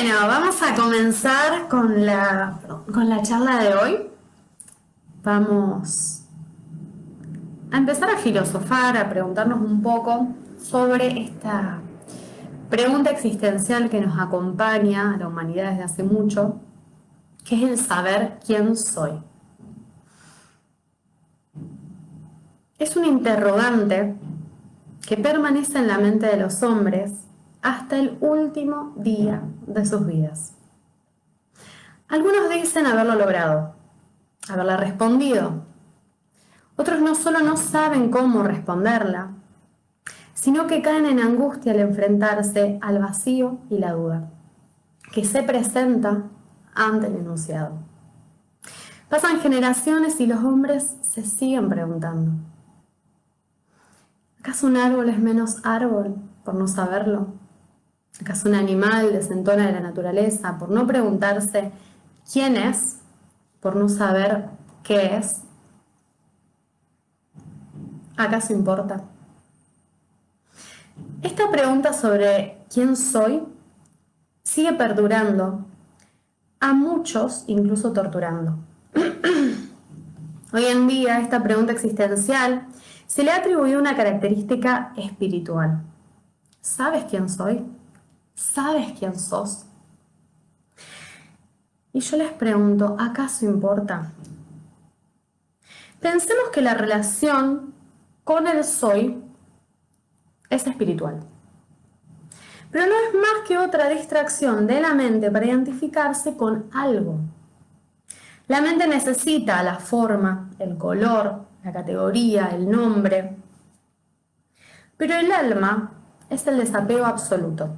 Bueno, vamos a comenzar con la charla de hoy. Vamos a empezar a filosofar, a preguntarnos un poco sobre esta pregunta existencial que nos acompaña a la humanidad desde hace mucho, que es el saber quién soy. Es un interrogante que permanece en la mente de los hombres hasta el último día de sus vidas. Algunos dicen haberlo logrado, haberla respondido. Otros no solo no saben cómo responderla, sino que caen en angustia al enfrentarse al vacío y la duda, que se presenta ante el enunciado. Pasan generaciones y los hombres se siguen preguntando: ¿acaso un árbol es menos árbol por no saberlo? ¿Acaso un animal desentona de la naturaleza por no preguntarse quién es, por no saber qué es? ¿Acaso importa? Esta pregunta sobre quién soy sigue perdurando, a muchos incluso torturando. Hoy en día, esta pregunta existencial se le ha atribuido una característica espiritual. ¿Sabes quién soy? ¿Sabes quién sos? Y yo les pregunto, ¿acaso importa? Pensemos que la relación con el soy es espiritual. Pero no es más que otra distracción de la mente para identificarse con algo. La mente necesita la forma, el color, la categoría, el nombre. Pero el alma es el desapego absoluto.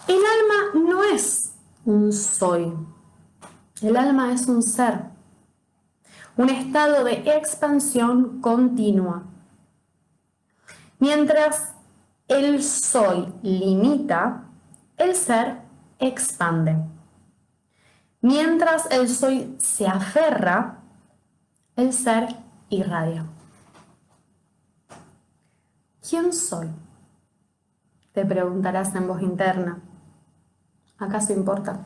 El alma no es un soy. El alma es un ser. Un estado de expansión continua. Mientras el soy limita, el ser expande. Mientras el soy se aferra, el ser irradia. ¿Quién soy?, te preguntarás en voz interna. ¿Acaso importa?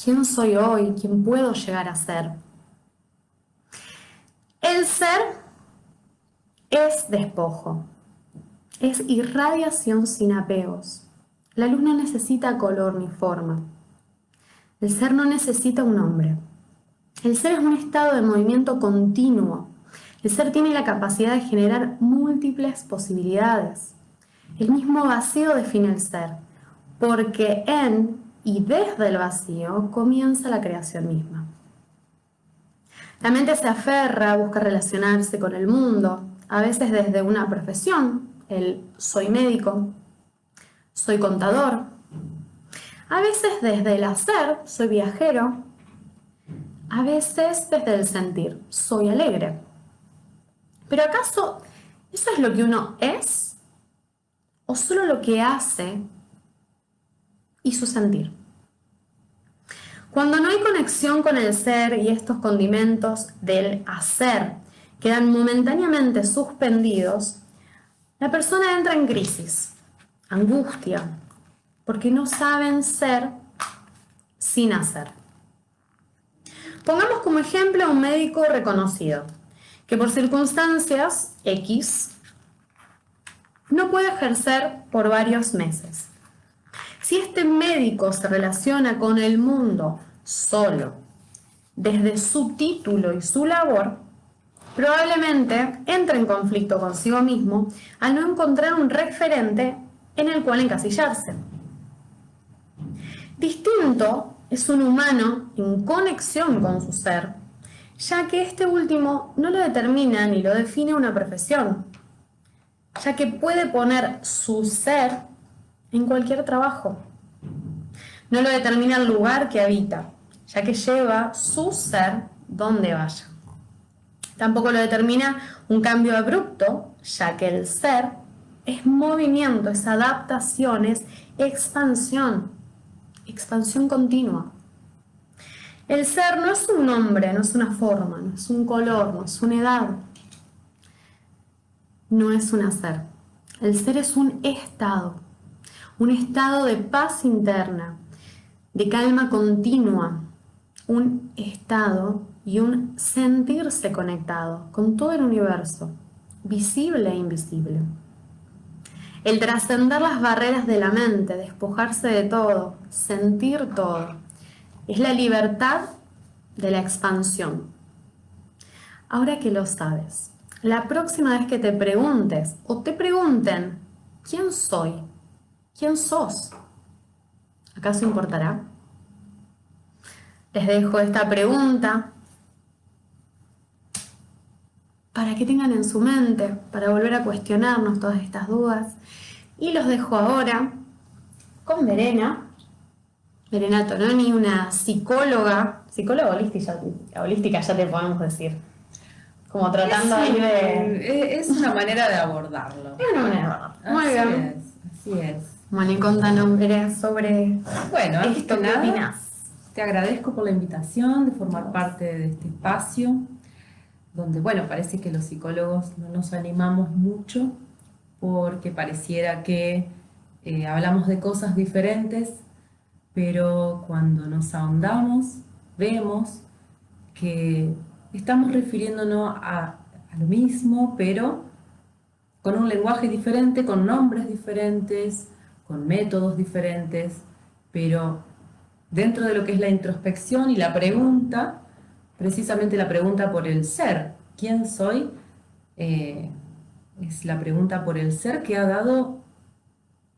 ¿Quién soy hoy? ¿Quién puedo llegar a ser? El ser es despojo, es irradiación sin apegos. La luz no necesita color ni forma. El ser no necesita un nombre. El ser es un estado de movimiento continuo. El ser tiene la capacidad de generar múltiples posibilidades. El mismo vacío define el ser, porque en y desde el vacío comienza la creación misma. La mente se aferra, busca relacionarse con el mundo, a veces desde una profesión, el soy médico, soy contador, a veces desde el hacer, soy viajero, a veces desde el sentir, soy alegre. Pero ¿acaso eso es lo que uno es? ¿O solo lo que hace y su sentir? Cuando no hay conexión con el ser y estos condimentos del hacer quedan momentáneamente suspendidos, la persona entra en crisis, angustia, porque no saben ser sin hacer. Pongamos como ejemplo a un médico reconocido, que por circunstancias X no puede ejercer por varios meses. Si este médico se relaciona con el mundo solo, desde su título y su labor, probablemente entre en conflicto consigo mismo al no encontrar un referente en el cual encasillarse. Distinto es un humano en conexión con su ser, ya que este último no lo determina ni lo define una profesión, ya que puede poner su ser en cualquier trabajo. No lo determina el lugar que habita, ya que lleva su ser donde vaya. Tampoco lo determina un cambio abrupto, ya que el ser es movimiento, es adaptación, es expansión continua. El ser no es un nombre, no es una forma, no es un color, no es una edad, no es un hacer. El ser es un estado de paz interna, de calma continua, un estado y un sentirse conectado con todo el universo, visible e invisible. El trascender las barreras de la mente, despojarse de todo, sentir todo, es la libertad de la expansión. Ahora que lo sabes, la próxima vez que te preguntes o te pregunten, ¿quién soy? ¿Quién sos? ¿Acaso importará? Les dejo esta pregunta para que tengan en su mente, para volver a cuestionarnos todas estas dudas. Y los dejo ahora con Verena Tononi, una psicóloga holística ya te podemos decir, como tratando ahí de... Es una manera de abordarlo. Es una manera de muy bien. Así es. Bueno, y contanos, Verena, sobre Bueno, antes esto, que ¿qué nada, opinás? te agradezco por la invitación de formar parte de este espacio, donde, bueno, parece que los psicólogos no nos animamos mucho porque pareciera que hablamos de cosas diferentes, pero cuando nos ahondamos, vemos que estamos refiriéndonos a lo mismo, pero con un lenguaje diferente, con nombres diferentes, con métodos diferentes, pero dentro de lo que es la introspección y la pregunta, precisamente la pregunta por el ser, ¿quién soy? Es la pregunta por el ser que ha dado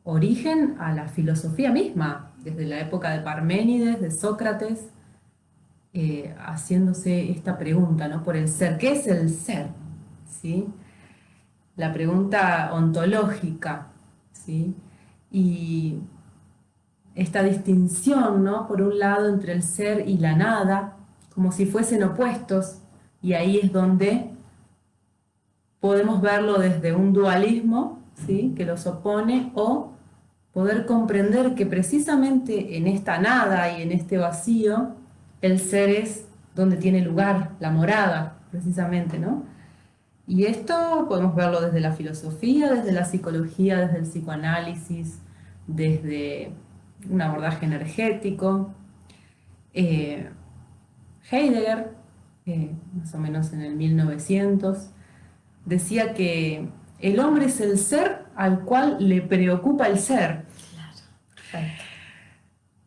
origen a la filosofía misma, desde la época de Parménides, de Sócrates, haciéndose esta pregunta, ¿no? Por el ser. ¿Qué es el ser? ¿Sí? La pregunta ontológica, ¿sí? Y esta distinción, ¿no? Por un lado entre el ser y la nada, como si fuesen opuestos, y ahí es donde podemos verlo desde un dualismo, ¿sí? Que los opone, o poder comprender que precisamente en esta nada y en este vacío, el ser es donde tiene lugar, la morada, precisamente, ¿no? Y esto podemos verlo desde la filosofía, desde la psicología, desde el psicoanálisis, desde un abordaje energético. Heidegger, más o menos en el 1900, decía que el hombre es el ser al cual le preocupa el ser. Claro, perfecto.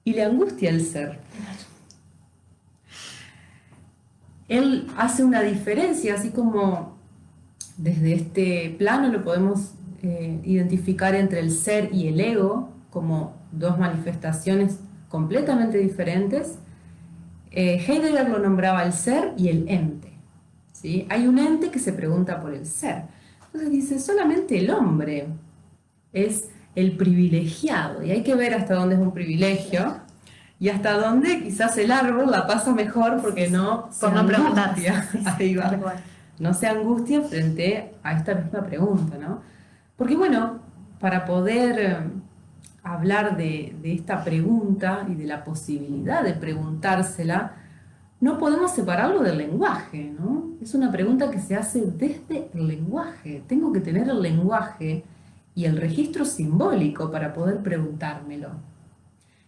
Y le angustia el ser. Él hace una diferencia, así como desde este plano lo podemos identificar entre el ser y el ego como dos manifestaciones completamente diferentes. Heidegger lo nombraba el ser y el ente, ¿sí? Hay un ente que se pregunta por el ser. Entonces dice, solamente el hombre es el privilegiado, y hay que ver hasta dónde es un privilegio y hasta dónde quizás el árbol la pasa mejor porque no Por no preguntar. Ahí va. No se angustia frente a esta misma pregunta, ¿no? Porque bueno, para poder hablar de esta pregunta y de la posibilidad de preguntársela, no podemos separarlo del lenguaje, ¿no? Es una pregunta que se hace desde el lenguaje. Tengo que tener el lenguaje y el registro simbólico para poder preguntármelo.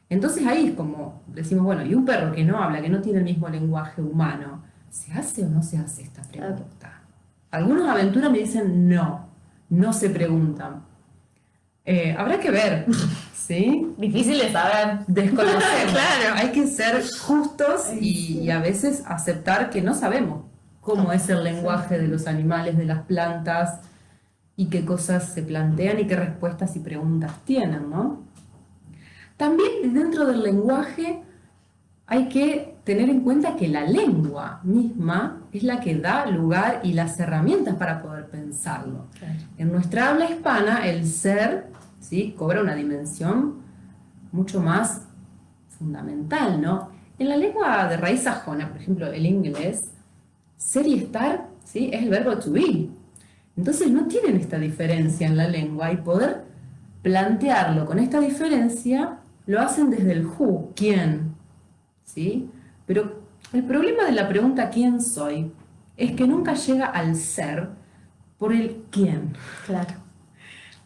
Entonces ahí es como decimos, bueno, y un perro que no habla, que no tiene el mismo lenguaje humano, ¿se hace o no se hace esta pregunta? Algunos aventuras me dicen no se preguntan. Habrá que ver, ¿sí? Difícil de saber. Desconocemos. Claro. Hay que ser justos y a veces aceptar que no sabemos cómo es el lenguaje de los animales, de las plantas, y qué cosas se plantean y qué respuestas y preguntas tienen, ¿no? También dentro del lenguaje hay que tener en cuenta que la lengua misma es la que da lugar y las herramientas para poder pensarlo. Claro. En nuestra habla hispana, el ser, ¿sí?, cobra una dimensión mucho más fundamental, ¿no? En la lengua de raíz sajona, por ejemplo, el inglés, ser y estar, ¿sí?, es el verbo to be. Entonces no tienen esta diferencia en la lengua y poder plantearlo con esta diferencia lo hacen desde el who, quién, ¿sí? Pero El problema de la pregunta ¿quién soy? Es que nunca llega al ser por el quién. Claro.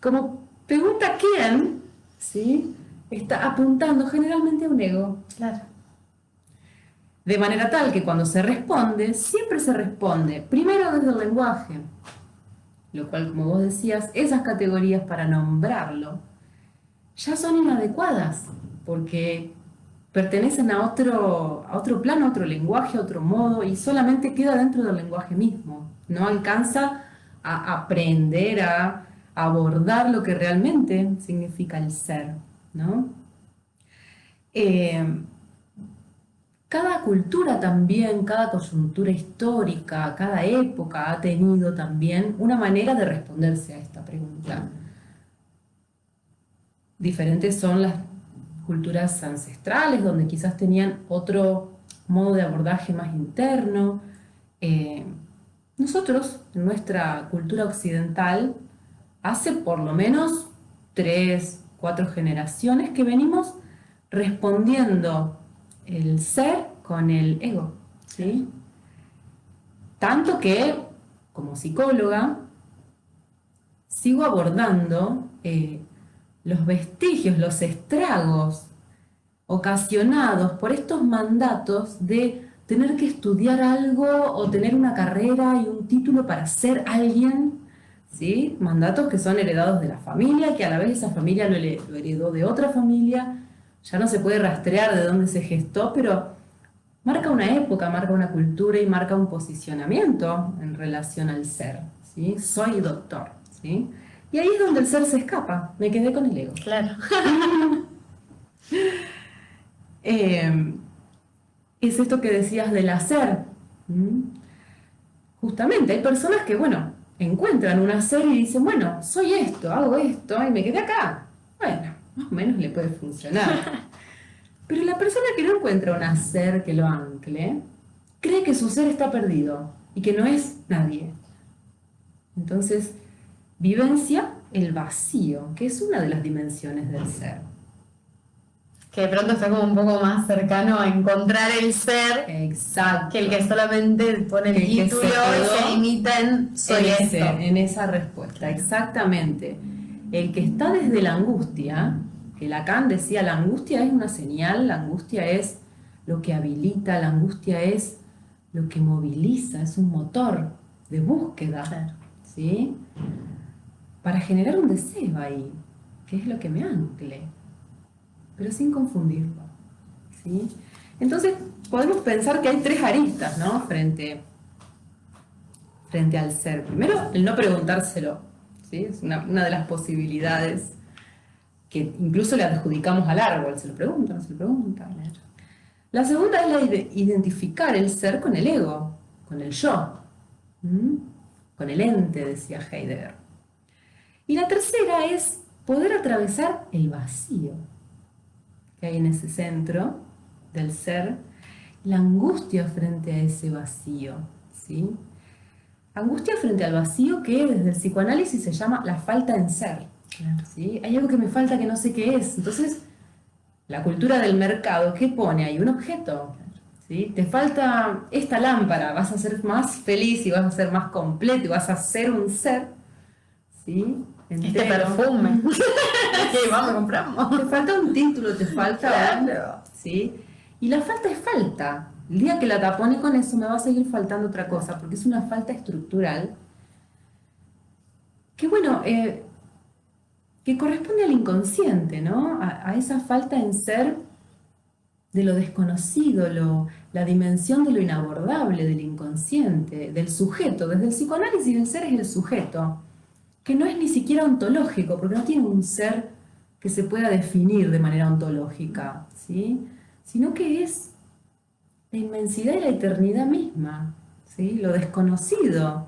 Como pregunta quién, ¿sí? Está apuntando generalmente a un ego. Claro. De manera tal que cuando se responde, siempre se responde primero desde el lenguaje, lo cual, como vos decías, esas categorías para nombrarlo ya son inadecuadas, porque pertenecen a otro plano, a otro lenguaje, a otro modo, y solamente queda dentro del lenguaje mismo. No alcanza a aprender, a abordar lo que realmente significa el ser, ¿no? Cada cultura también, cada coyuntura histórica, cada época ha tenido también una manera de responderse a esta pregunta. Diferentes son las culturas ancestrales, donde quizás tenían otro modo de abordaje más interno. Nosotros, en nuestra cultura occidental, hace por lo menos 3, 4 generaciones que venimos respondiendo el ser con el ego, ¿sí? Tanto que, como psicóloga, sigo abordando los vestigios, los estragos ocasionados por estos mandatos de tener que estudiar algo o tener una carrera y un título para ser alguien, ¿sí? Mandatos que son heredados de la familia, que a la vez esa familia lo heredó de otra familia. Ya no se puede rastrear de dónde se gestó, pero marca una época, marca una cultura y marca un posicionamiento en relación al ser, ¿sí? Soy doctor, ¿sí? Y ahí es donde el ser se escapa, me quedé con el ego. Claro. Es esto que decías del hacer. Justamente, hay personas que, bueno, encuentran un hacer y dicen, bueno, soy esto, hago esto y me quedé acá. Bueno, más o menos le puede funcionar. Pero la persona que no encuentra un hacer que lo ancle, cree que su ser está perdido y que no es nadie. Entonces, vivencia el vacío, que es una de las dimensiones del ser. Que de pronto está como un poco más cercano a encontrar el ser. Exacto. Que el que solamente pone el título y se limita en soy esto. En esa respuesta, exactamente. El que está desde la angustia, que Lacan decía, la angustia es una señal, la angustia es lo que habilita, la angustia es lo que moviliza, es un motor de búsqueda, Claro. ¿sí? Para generar un deseo ahí, que es lo que me ancle, pero sin confundirlo, ¿sí? Entonces podemos pensar que hay 3 aristas, ¿no? Frente al ser. Primero, el no preguntárselo, ¿sí? Es una de las posibilidades que incluso le adjudicamos al árbol, se lo pregunta, no se lo pregunta. La segunda es la de identificar el ser con el ego, con el yo, con el ente, decía Heidegger. Y la tercera es poder atravesar el vacío que hay en ese centro del ser, la angustia frente a ese vacío, ¿sí? Angustia frente al vacío que desde el psicoanálisis se llama la falta en ser, ¿sí? Hay algo que me falta que no sé qué es. Entonces, la cultura del mercado, ¿qué pone ahí? Un objeto, ¿sí? Te falta esta lámpara, vas a ser más feliz y vas a ser más completo y vas a ser un ser, ¿sí? Este perfume. ¿Qué vamos, compramos? Te falta un título, te falta... Claro. ¿Sí? Y la falta es falta. El día que la tapone con eso me va a seguir faltando otra cosa, porque es una falta estructural que, bueno, que corresponde al inconsciente, ¿no? A esa falta en ser de lo desconocido, la dimensión de lo inabordable del inconsciente, del sujeto. Desde el psicoanálisis el ser es el sujeto, que no es ni siquiera ontológico, porque no tiene un ser que se pueda definir de manera ontológica, ¿sí? Sino que es la inmensidad y la eternidad misma, ¿sí? Lo desconocido,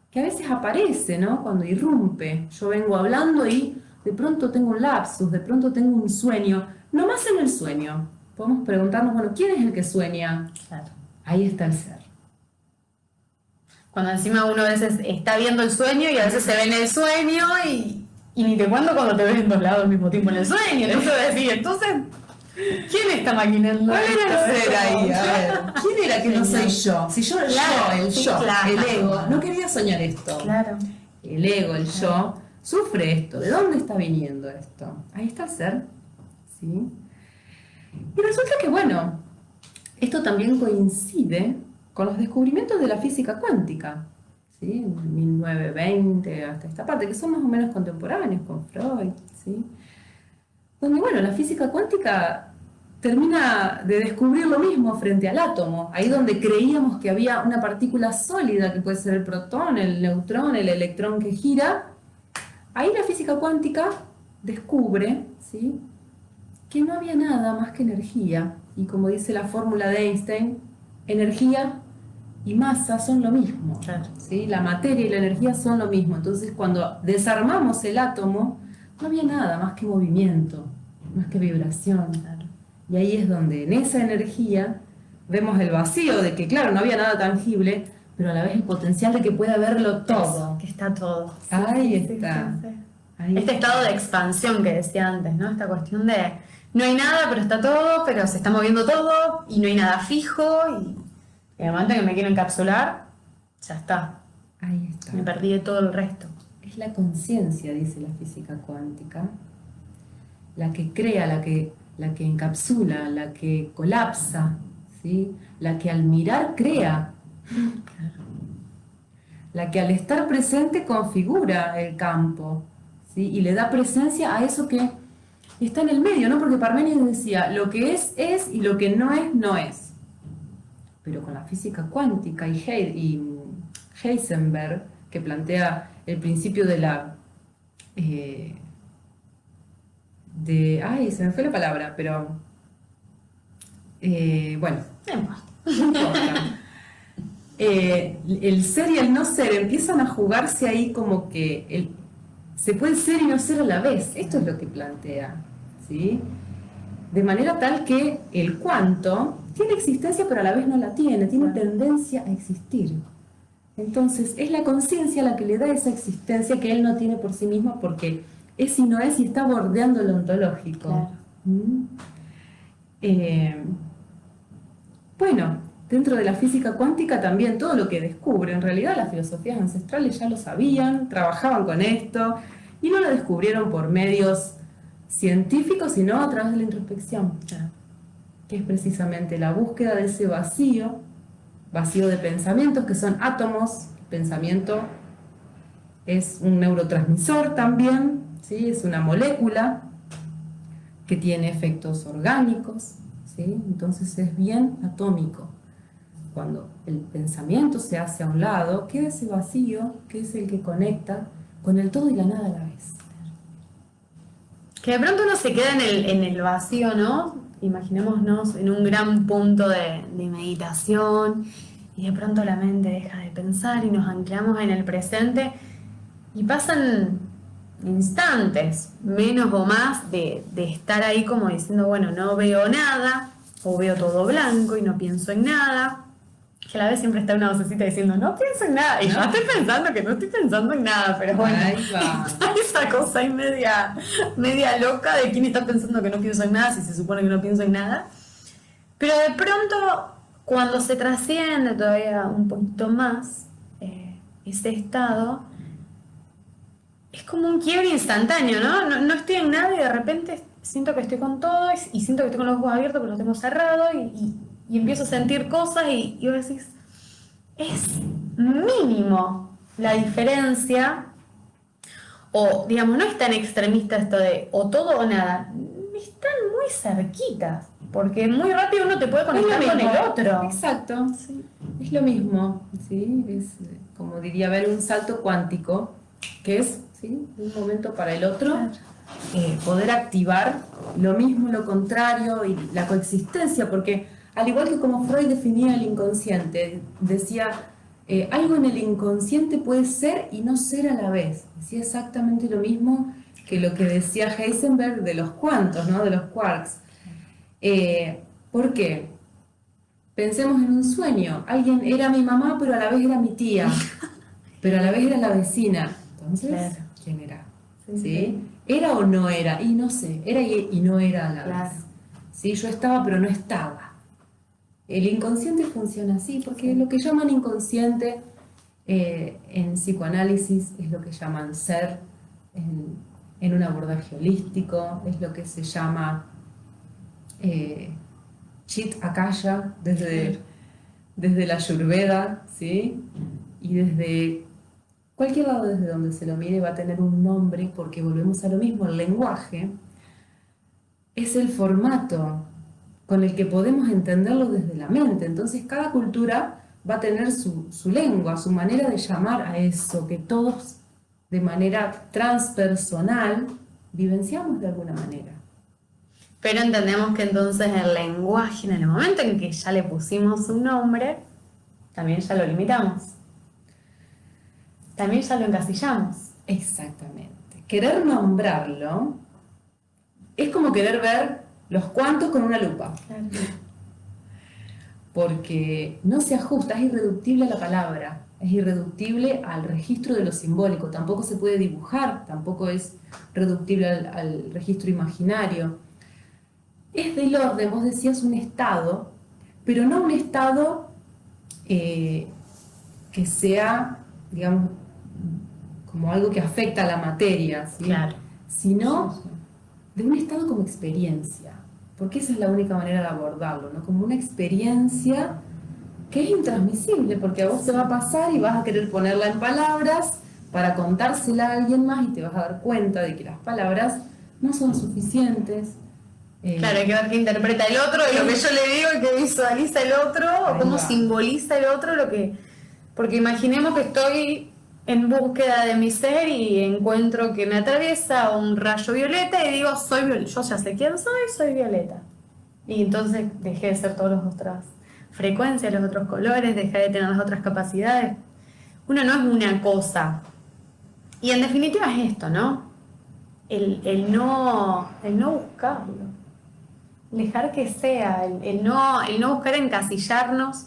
que a veces aparece, ¿no? Cuando irrumpe. Yo vengo hablando y de pronto tengo un lapsus, de pronto tengo un sueño. No más en el sueño. Podemos preguntarnos, bueno, ¿quién es el que sueña? Claro. Ahí está el ser. Cuando encima uno a veces está viendo el sueño y a veces se ve en el sueño y ni te cuento cuando te ves en 2 lados al mismo tiempo en el sueño. Eso decir, entonces ¿Quién está maquinando ¿Cuál era el esto? ser ahí? A ver, ¿quién era que no soy yo? Si yo, Claro, el sí, yo, claro. el ego, no quería soñar esto. Claro. El ego, el yo, sufre esto. ¿De dónde está viniendo esto? Ahí está el ser. ¿Sí? Y resulta que, bueno, esto también coincide con los descubrimientos de la física cuántica, ¿sí? En 1920 hasta esta parte, que son más o menos contemporáneos con Freud, ¿sí? Donde, bueno, la física cuántica termina de descubrir lo mismo frente al átomo, ahí donde creíamos que había una partícula sólida, que puede ser el protón, el neutrón, el electrón que gira, ahí la física cuántica descubre, ¿sí?, que no había nada más que energía, y como dice la fórmula de Einstein, energía y masa son lo mismo, Claro. ¿sí? La materia y la energía son lo mismo. Entonces, cuando desarmamos el átomo, no había nada más que movimiento, más que vibración. Claro. Y ahí es donde, en esa energía, vemos el vacío de que, claro, no había nada tangible, pero a la vez el potencial de que pueda verlo todo. Que está todo. Sí, Ahí sí, está. sí, sí. Ahí Este está. estado de expansión que decía antes, ¿no? Esta cuestión de no hay nada, pero está todo, pero se está moviendo todo y no hay nada fijo y en el momento que me quiero encapsular, ya está. Ahí está. Me perdí de todo el resto. Es la conciencia, dice la física cuántica, la que crea, la que encapsula, la que colapsa, ¿sí? La que al mirar crea, la que al estar presente configura el campo, ¿sí? Y le da presencia a eso que está en el medio, ¿no? Porque Parménides decía, lo que es y lo que no es, no es. Pero con la física cuántica y Heisenberg, que plantea el principio de la... ay, se me fue la palabra, pero... bueno, no importa. El ser y el no ser empiezan a jugarse ahí como que se puede ser y no ser a la vez. Esto es lo que plantea, ¿sí? De manera tal que el cuanto tiene existencia pero a la vez no la tiene tendencia a existir. Entonces es la conciencia la que le da esa existencia que él no tiene por sí mismo porque es y no es y está bordeando lo ontológico. Claro. Bueno, dentro de la física cuántica también todo lo que descubre, en realidad las filosofías ancestrales ya lo sabían, trabajaban con esto y no lo descubrieron por medios científicos, sino a través de la introspección, que es precisamente la búsqueda de ese vacío de pensamientos que son átomos. El pensamiento es un neurotransmisor también, ¿sí? Es una molécula que tiene efectos orgánicos, ¿sí? Entonces es bien atómico. Cuando el pensamiento se hace a un lado, queda ese vacío que es el que conecta con el todo y la nada a la vez. Que de pronto uno se queda en el vacío, ¿no? Imaginémonos en un gran punto de meditación y de pronto la mente deja de pensar y nos anclamos en el presente y pasan instantes, menos o más, de estar ahí como diciendo, bueno, no veo nada o veo todo blanco y no pienso en nada. Que a la vez siempre está una vocecita diciendo, no pienso en nada. Y yo estoy pensando que no estoy pensando en nada, pero bueno, Ahí va. está esa cosa ahí media loca de quién está pensando que no pienso en nada si se supone que no pienso en nada. Pero de pronto, cuando se trasciende todavía un poquito más ese estado, es como un quiebre instantáneo, ¿no? No estoy en nada y de repente siento que estoy con todo y siento que estoy con los ojos abiertos pero los tengo cerrados y empiezo a sentir cosas y vos decís, es mínimo la diferencia, o digamos, no es tan extremista esto de o todo o nada, están muy cerquitas, porque muy rápido uno te puede conectar con el otro. Exacto, Sí. es lo mismo, ¿sí? Es como diría ver un salto cuántico, que es, ¿sí?, de un momento para el otro. Claro. Poder activar lo mismo, lo contrario y la coexistencia, porque al igual que como Freud definía el inconsciente, decía, algo en el inconsciente puede ser y no ser a la vez. Decía exactamente lo mismo que lo que decía Heisenberg de los cuantos, ¿no?, de los quarks. ¿Por qué? Pensemos en un sueño. Alguien era mi mamá, pero a la vez era mi tía, pero a la vez era la vecina. Entonces, Claro. ¿quién era? Sí, ¿Sí? ¿Era o no era? Y no sé, era y no era a la Claro. vez. ¿sí? Yo estaba pero no estaba. El inconsciente funciona así, porque lo que llaman inconsciente en psicoanálisis es lo que llaman ser, en un abordaje holístico, es lo que se llama Chit Akasha desde la Ayurveda, ¿sí? Y desde cualquier lado desde donde se lo mire va a tener un nombre, porque volvemos a lo mismo, el lenguaje es el formato con el que podemos entenderlo desde la mente. Entonces cada cultura va a tener su lengua, su manera de llamar a eso que todos de manera transpersonal vivenciamos de alguna manera. Pero entendemos que entonces el lenguaje, en el momento en que ya le pusimos un nombre, también ya lo limitamos. También ya lo encasillamos. Exactamente. Querer nombrarlo es como querer ver los cuantos con una lupa. Claro. Porque no se ajusta, es irreductible a la palabra, es irreductible al registro de lo simbólico, tampoco se puede dibujar, tampoco es reductible al registro imaginario. Es del orden, vos decías, un estado, pero no un estado que sea, digamos, como algo que afecta a la materia, ¿sí? Claro. Sino de un estado como experiencia, porque esa es la única manera de abordarlo, ¿no? Como una experiencia que es intransmisible, porque a vos te va a pasar y vas a querer ponerla en palabras para contársela a alguien más y te vas a dar cuenta de que las palabras no son suficientes. Claro, hay que ver qué interpreta el otro, y lo que yo le digo, y qué visualiza el otro, o cómo simboliza el otro lo que... Porque imaginemos que estoy en búsqueda de mi ser y encuentro que me atraviesa un rayo violeta y digo, soy violeta. Yo ya sé quién soy violeta. Y entonces dejé de ser todas las otras frecuencias, los otros colores, dejé de tener las otras capacidades. Uno no es una cosa. Y en definitiva es esto, ¿no? El no buscarlo. Dejar que sea, el no buscar encasillarnos,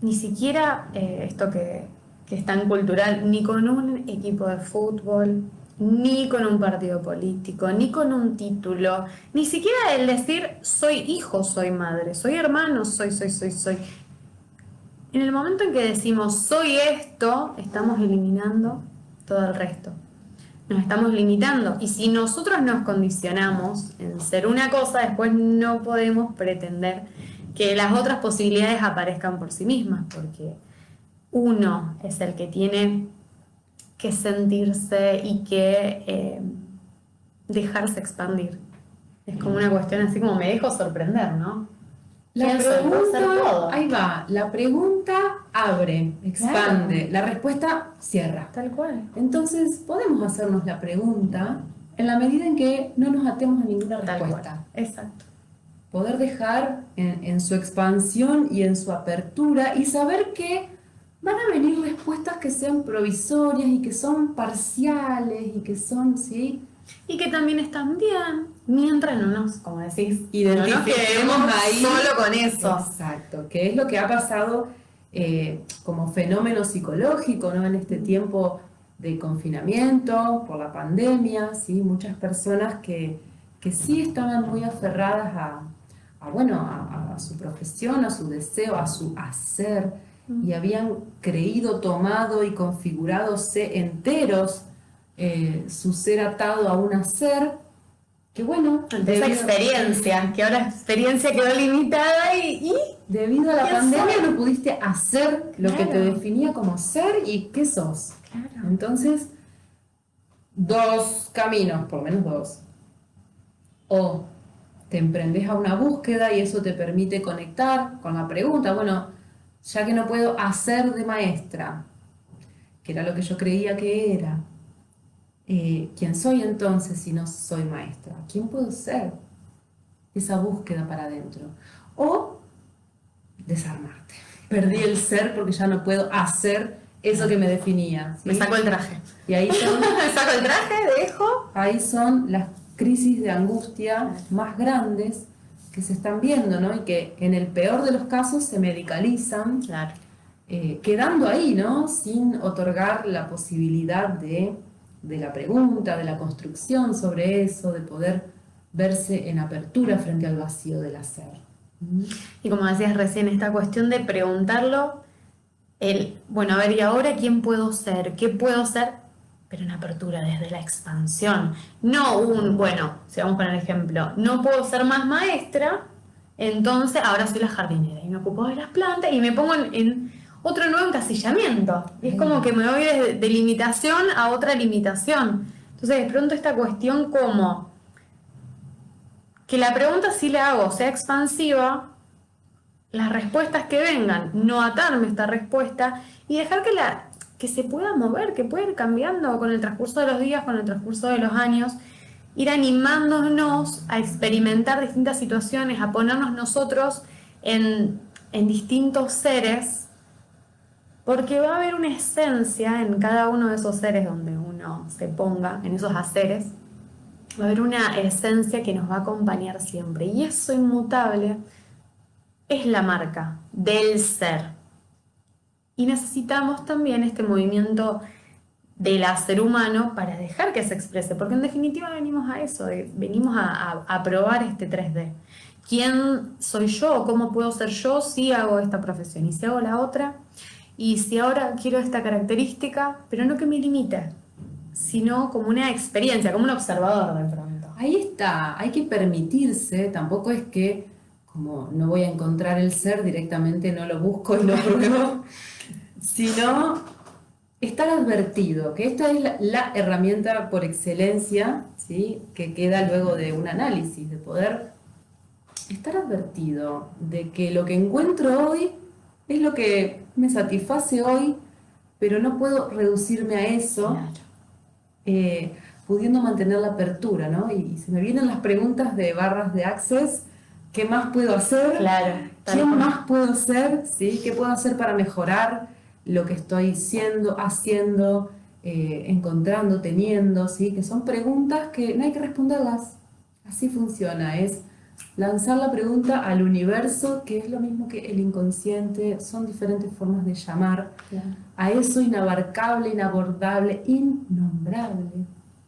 ni siquiera esto que es tan cultural, ni con un equipo de fútbol, ni con un partido político, ni con un título, ni siquiera el decir soy hijo, soy madre, soy hermano, soy. En el momento en que decimos soy esto, estamos eliminando todo el resto. Nos estamos limitando, y si nosotros nos condicionamos en ser una cosa, después no podemos pretender que las otras posibilidades aparezcan por sí mismas, porque uno es el que tiene que sentirse y que dejarse expandir. Es como una cuestión así como me dejo sorprender, ¿no? La pregunta, ahí va, la pregunta abre, expande, la respuesta cierra. Tal cual. Entonces podemos hacernos la pregunta en la medida en que no nos atemos a ninguna Tal respuesta. cual. Exacto. Poder dejar en su expansión y en su apertura y saber que van a venir respuestas que sean provisorias y que son parciales y que son, ¿sí? Y que también están bien, mientras no nos, como decís, identifiquemos no nos ahí solo con eso. Exacto, que es lo que ha pasado como fenómeno psicológico, ¿no? En este tiempo de confinamiento, por la pandemia, ¿sí? Muchas personas que sí estaban muy aferradas a su profesión, a su deseo, a su hacer, y habían creído, tomado y configuradose enteros su ser atado a un hacer, que bueno, ante esa experiencia, que ahora la experiencia quedó limitada y debido a la pandemia soy? no pudiste hacer lo que te definía como ser y qué sos. Claro. Entonces, dos caminos, por lo menos dos. O te emprendes a una búsqueda y eso te permite conectar con la pregunta, bueno, ya que no puedo hacer de maestra, que era lo que yo creía que era, ¿quién soy entonces si no soy maestra? ¿Quién puedo ser? Esa búsqueda para adentro. O desarmarte. Perdí el ser porque ya no puedo hacer eso que me definía, ¿sí? Me saco el traje. Y ahí son, Me saco el traje, dejo. ahí son las crisis de angustia más grandes que se están viendo, ¿no? Y que en el peor de los casos se medicalizan, Claro. Quedando ahí, ¿no? Sin otorgar la posibilidad de la pregunta, de la construcción sobre eso, de poder verse en apertura frente al vacío del hacer. Y como decías recién, esta cuestión de preguntarlo, bueno, a ver, ¿y ahora quién puedo ser? ¿Qué puedo ser? Pero en apertura, desde la expansión. No bueno, si vamos a poner ejemplo, no puedo ser más maestra, entonces ahora soy la jardinera y me ocupo de las plantas y me pongo en otro nuevo encasillamiento. Y es como que me voy de limitación a otra limitación. Entonces, de pronto esta cuestión como que la pregunta sí la hago, sea expansiva, las respuestas que vengan, no atarme a esta respuesta y dejar que se pueda mover, que pueda ir cambiando con el transcurso de los días, con el transcurso de los años, ir animándonos a experimentar distintas situaciones, a ponernos nosotros en distintos seres, porque va a haber una esencia en cada uno de esos seres donde uno se ponga, en esos haceres, va a haber una esencia que nos va a acompañar siempre. Y eso inmutable es la marca del ser. Y necesitamos también este movimiento del ser humano para dejar que se exprese, porque en definitiva venimos a eso, venimos a probar este 3D. ¿Quién soy yo? ¿Cómo puedo ser yo si hago esta profesión y si hago la otra? Y si ahora quiero esta característica, pero no que me limite, sino como una experiencia, como un observador de pronto. Ahí está, hay que permitirse, tampoco es que como no voy a encontrar el ser directamente, no lo busco y lo pruebo, sino estar advertido, que esta es la herramienta por excelencia, ¿sí? Que queda luego de un análisis, de poder estar advertido de que lo que encuentro hoy es lo que me satisface hoy, pero no puedo reducirme a eso, Claro. pudiendo mantener la apertura, ¿no? Y se me vienen las preguntas de barras de Access, ¿qué más puedo hacer? Claro. ¿Quién más puedo ser? ¿Sí? ¿Qué puedo hacer para mejorar lo que estoy siendo, haciendo, encontrando, teniendo? ¿Sí? Que son preguntas que no hay que responderlas. Así funciona, es lanzar la pregunta al universo, que es lo mismo que el inconsciente, son diferentes formas de llamar Claro. a eso inabarcable, inabordable, innombrable.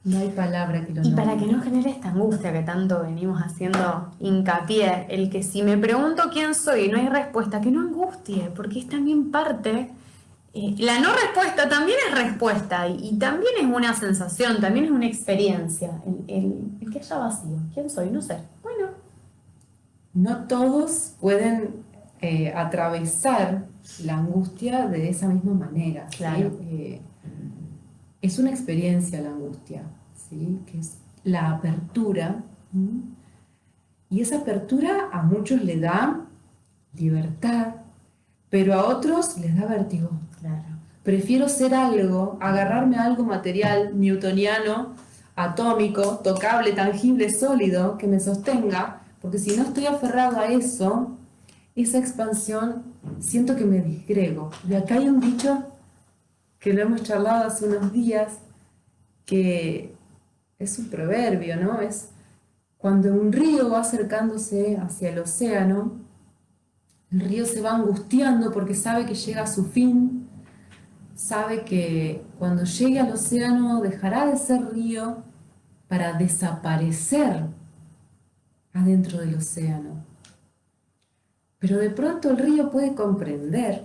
No hay palabra que lo Y nombre. para que no genere esta angustia que tanto venimos haciendo hincapié, el que si me pregunto quién soy y no hay respuesta, que no angustie, porque es también parte. La no respuesta también es respuesta y también es una sensación, también es una experiencia. El que haya vacío. ¿Quién soy? No sé. Bueno. No todos pueden atravesar la angustia de esa misma manera. ¿sí? Claro. Es una experiencia la angustia, ¿sí? Que es la apertura. Y esa apertura a muchos le da libertad, pero a otros les da vértigo. Claro. Prefiero ser algo, agarrarme a algo material, newtoniano, atómico, tocable, tangible, sólido, que me sostenga, porque si no estoy aferrado a eso, esa expansión siento que me disgrego. Y acá hay un dicho que lo hemos charlado hace unos días, que es un proverbio, ¿no? Es cuando un río va acercándose hacia el océano, el río se va angustiando porque sabe que llega a su fin, sabe que cuando llegue al océano dejará de ser río para desaparecer adentro del océano. Pero de pronto el río puede comprender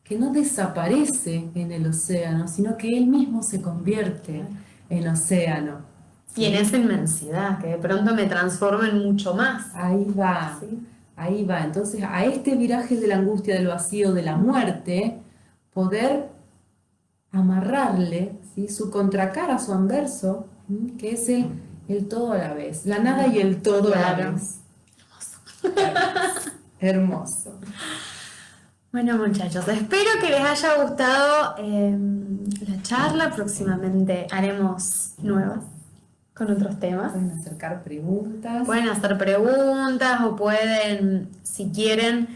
que no desaparece en el océano, sino que él mismo se convierte en océano. Y en esa inmensidad, que de pronto me transforma en mucho más. Ahí va, ¿Sí? ahí va. Entonces, a este viraje de la angustia, del vacío, de la muerte, poder amarrarle, ¿sí? Su contracara, su anverso, que es el todo a la vez. La nada y el todo a la Claro. vez. Hermoso. Bueno, muchachos, espero que les haya gustado la charla. Próximamente haremos nuevas con otros temas. Pueden acercar preguntas. Pueden hacer preguntas o pueden, si quieren,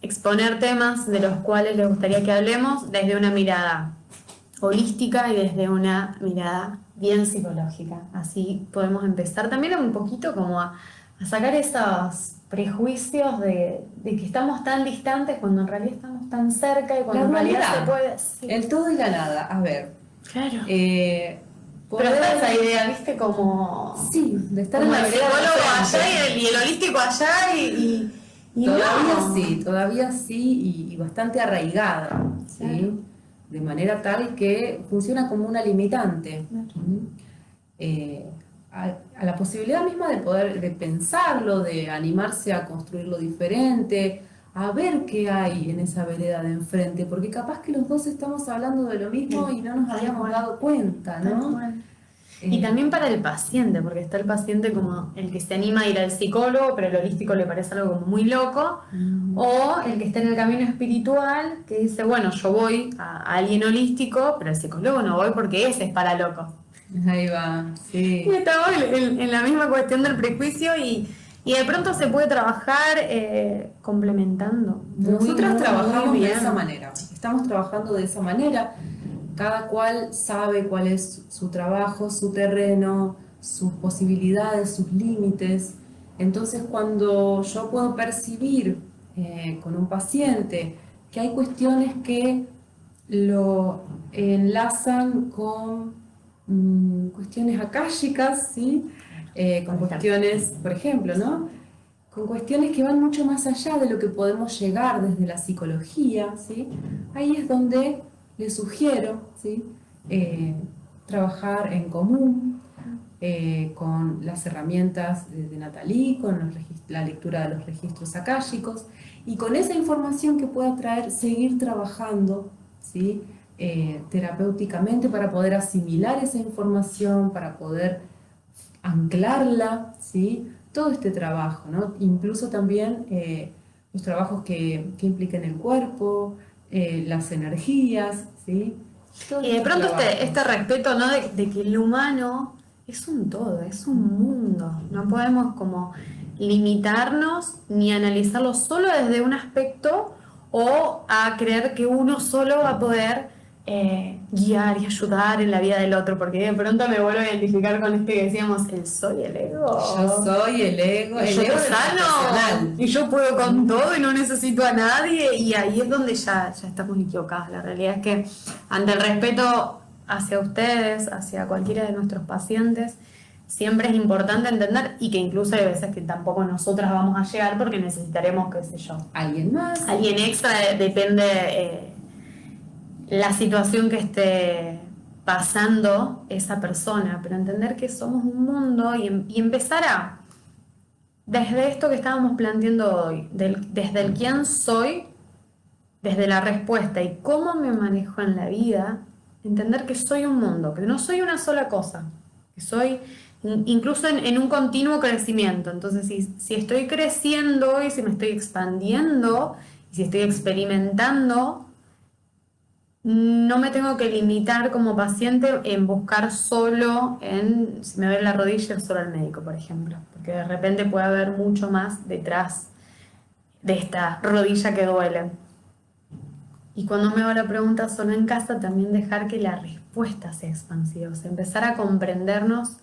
exponer temas de los cuales les gustaría que hablemos desde una mirada holística y desde una mirada bien psicológica. Así podemos empezar también un poquito como a sacar esos prejuicios de que estamos tan distantes cuando en realidad estamos tan cerca y cuando La en realidad dualidad. se puede... Sí. El todo y la nada. A ver. Claro. Pero está esa idea, ¿viste? Como... Sí, de estar como en la el vereda psicólogo del allá frente. y el holístico allá y Todavía sí y bastante arraigada, ¿sí? Claro. De manera tal que funciona como una limitante. Claro. Eh, a la posibilidad misma de poder de pensarlo, de animarse a construirlo diferente, a ver qué hay en esa vereda de enfrente, porque capaz que los dos estamos hablando de lo mismo y no nos Tal habíamos cual. dado cuenta, Tal ¿no? cual. Y también para el paciente, porque está el paciente como el que se anima a ir al psicólogo, pero el holístico le parece algo como muy loco, o el que está en el camino espiritual, que dice, bueno, yo voy a alguien holístico, pero al psicólogo no voy porque ese es para locos. Ahí va, Y sí. estamos en la misma cuestión del prejuicio y de pronto se puede trabajar complementando. Nosotras trabajamos Muy de bien. esa manera, estamos trabajando de esa manera. Cada cual sabe cuál es su trabajo, su terreno, sus posibilidades, sus límites. Entonces, cuando yo puedo percibir con un paciente que hay cuestiones que lo enlazan con cuestiones akáshicas, ¿sí? Con cuestiones, por ejemplo, ¿no? Con cuestiones que van mucho más allá de lo que podemos llegar desde la psicología, ¿sí? Ahí es donde les sugiero, ¿sí? Trabajar en común con las herramientas de Nathalie, con la lectura de los registros akáshicos y con esa información que pueda traer, seguir trabajando, ¿sí? Terapéuticamente para poder asimilar esa información, para poder anclarla, ¿sí? Todo este trabajo, ¿no? Incluso también los trabajos que implican el cuerpo, las energías, ¿sí? Todos Y de estos pronto trabajos. este respeto, ¿no? De que el humano es un todo, es un mundo. No podemos como limitarnos ni analizarlo solo desde un aspecto o a creer que uno solo va a poder guiar y ayudar en la vida del otro, porque de pronto me vuelvo a identificar con este que decíamos, el soy el ego. Yo soy el ego, Y el yo ego te del sano profesional. y yo puedo con todo y no necesito a nadie y ahí es donde ya estamos equivocados. La realidad es que ante el respeto hacia ustedes, hacia cualquiera de nuestros pacientes, siempre es importante entender y que incluso hay veces que tampoco nosotras vamos a llegar porque necesitaremos, qué sé yo, ¿Alguien más? alguien extra, depende la situación que esté pasando esa persona, pero entender que somos un mundo y empezar a desde esto que estábamos planteando hoy, desde el quién soy, desde la respuesta y cómo me manejo en la vida, entender que soy un mundo, que no soy una sola cosa, que soy incluso en un continuo crecimiento. Entonces, si estoy creciendo y si me estoy expandiendo y si estoy experimentando, no me tengo que limitar como paciente en buscar solo en, si me duele la rodilla, solo al médico, por ejemplo, porque de repente puede haber mucho más detrás de esta rodilla que duele. Y cuando me hago la pregunta solo en casa, también dejar que la respuesta sea expansiva, o sea, empezar a comprendernos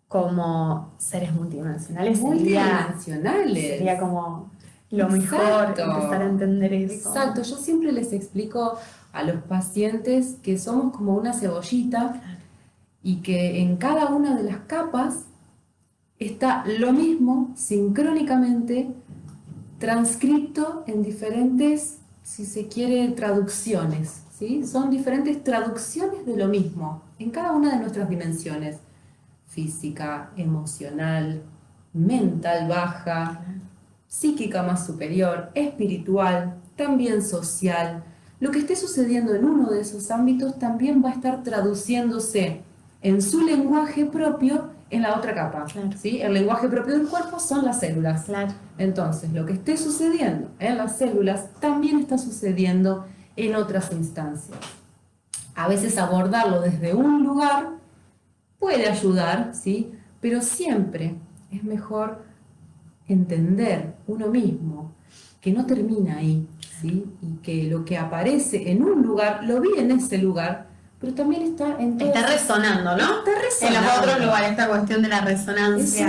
como seres multidimensionales sería como lo mejor, empezar a entender eso. Exacto, yo siempre les explico a los pacientes que somos como una cebollita y que en cada una de las capas está lo mismo sincrónicamente transcripto en diferentes, si se quiere, traducciones, ¿sí? Son diferentes traducciones de lo mismo en cada una de nuestras dimensiones: física, emocional, mental baja, psíquica más superior, espiritual, también social. Lo que esté sucediendo en uno de esos ámbitos también va a estar traduciéndose en su lenguaje propio en la otra capa. Claro. ¿Sí? El lenguaje propio del cuerpo son las células. Claro. Entonces, lo que esté sucediendo en las células también está sucediendo en otras instancias. A veces abordarlo desde un lugar puede ayudar, ¿sí? Pero siempre es mejor entender uno mismo que no termina ahí, ¿sí? Y que lo que aparece en un lugar, lo vi en ese lugar, pero también está en todo. Está resonando, ¿no? Está resonando. En los otros lugares, esta cuestión de la resonancia.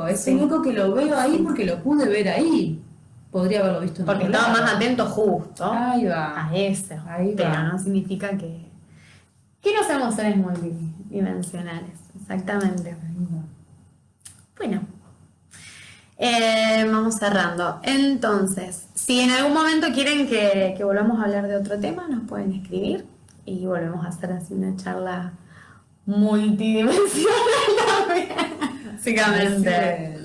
Es un eco que lo veo ahí porque lo pude ver ahí. Podría haberlo visto en porque otro estaba lado. más atento justo Ahí va. a eso. Ahí pero va. no significa que Que no seamos seres multidimensionales, exactamente. Bueno, vamos cerrando. Entonces, si en algún momento quieren que volvamos a hablar de otro tema, nos pueden escribir y volvemos a hacer así una charla multidimensional también, básicamente.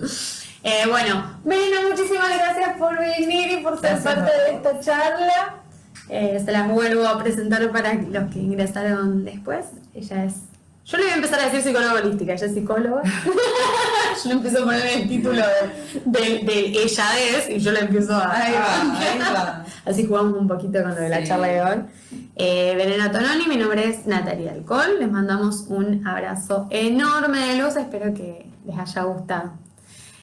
Bueno, Melina, muchísimas gracias por venir y por ser Gracias, parte de esta charla. Se las vuelvo a presentar para los que ingresaron después. Ella es... Yo le voy a empezar a decir psicóloga holística, ella es psicóloga. Yo le empiezo a poner el título de ella es y yo le empiezo a... Ahí va. Así jugamos un poquito con lo de la Sí. charla de hoy. Veneno Tononi, mi nombre es Natalia Alcohol. Les mandamos un abrazo enorme de luz. Espero que les haya gustado.